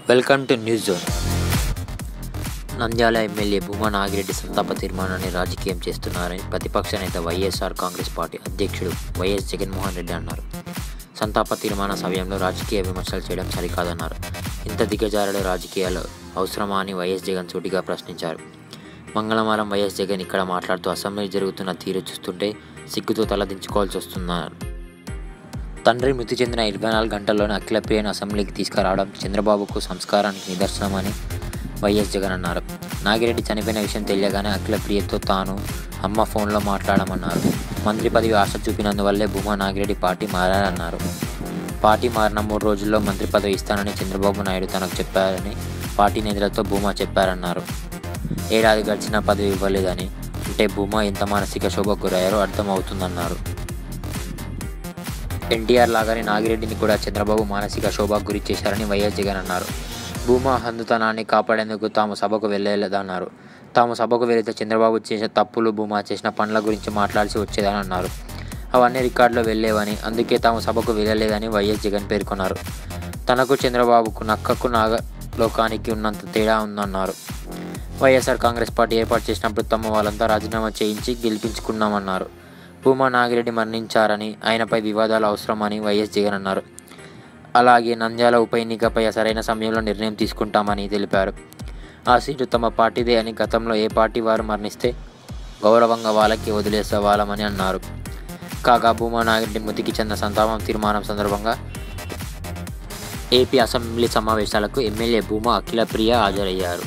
Welcome to news zone. Nandyal MLA Bhuma Nagireddy సంతాప తీర్మానాన్ని రాజకీయం చేస్తున్నారని ప్రతిపక్ష నేత వైఎస్ఆర్ కాంగ్రెస్ పార్టీ అధ్యక్షుడు వైఎస్ జగన్మోహన్ రెడ్డి అన్నారు. సంతాప తీర్మాన సమయంలో రాజకీయ విమర్శలు చేయడం సరికాదన్నారు. ఇంత దిగజారుడు రాజకీయాలు అవసరమా అని వైఎస్ జగన్ సూటిగా ప్రశ్నించారు. మంగళవారం వైఎస్ జగన్ ఇక్కడ మాట్లాడుతూ అసెంబ్లీ జరుగుతున్న తీరు చూస్తుంటే సిగ్గుతో తలదించుకోవాల్సి వస్తున్నారు. తండ్రి మృతి చెందిన 24 గంటల్లోనే అఖిలప్రియను అసెంబ్లీకి తీసుకురావడం చంద్రబాబుకు సంస్కారానికి నిదర్శనమని వైఎస్ జగన్ అన్నారు. నాగిరెడ్డి చనిపోయిన విషయం తెలియగానే అఖిలప్రియతో తాను అమ్మ ఫోన్లో మాట్లాడమన్నారు. మంత్రి పదవి ఆశ చూపినందువల్లే భూమా నాగిరెడ్డి పార్టీ మారారన్నారు. పార్టీ మారిన 3 రోజుల్లో మంత్రి పదవి ఇస్తానని చంద్రబాబు నాయుడు తనకు చెప్పారని పార్టీ నేతలతో భూమా చెప్పారన్నారు. ఏడాది గడిచినా పదవి ఇవ్వలేదని అంటే భూమా ఎంత మానసిక శోభకు గురయ్యారో అర్థమవుతుందన్నారు. ఎన్టీఆర్ లాగానే నాగిరెడ్డిని కూడా చంద్రబాబు మానసిక శోభకు గురి చేశారని వైఎస్ జగన్ అన్నారు. భూమా హందుతనాన్ని కాపాడేందుకు తాము సభకు వెళ్ళలేదన్నారు. తాము సభకు వెళితే చంద్రబాబు చేసిన తప్పులు, భూమా చేసిన పనుల గురించి మాట్లాడాల్సి వచ్చేదని అన్నారు. అవన్నీ రికార్డులో వెళ్ళేవని, అందుకే తాము సభకు వెళ్ళలేదని వైఎస్ జగన్ పేర్కొన్నారు. తనకు చంద్రబాబుకు నక్కకు నాగలోకానికి ఉన్నంత తేడా ఉందన్నారు. వైఎస్ఆర్ కాంగ్రెస్ పార్టీ ఏర్పాటు చేసినప్పుడు తమ వాళ్ళంతా రాజీనామా చేయించి గెలిపించుకున్నామన్నారు. భూమా నాగిరెడ్డి మరణించారని, ఆయనపై వివాదాలు అవసరమని వైఎస్ జగన్ అన్నారు. అలాగే నంద్యాల ఉప ఎన్నికపై సరైన సమయంలో నిర్ణయం తీసుకుంటామని తెలిపారు. ఆ సీటు తమ పార్టీదే అని, గతంలో ఏ పార్టీ వారు మరణిస్తే గౌరవంగా వాళ్ళకి వదిలేసేవాళ్ళమని అన్నారు. కాగా భూమా నాగిరెడ్డి మృతికి చెందిన సంతాపం తీర్మానం సందర్భంగా ఏపీ అసెంబ్లీ సమావేశాలకు ఎమ్మెల్యే భూమా అఖిలప్రియ హాజరయ్యారు.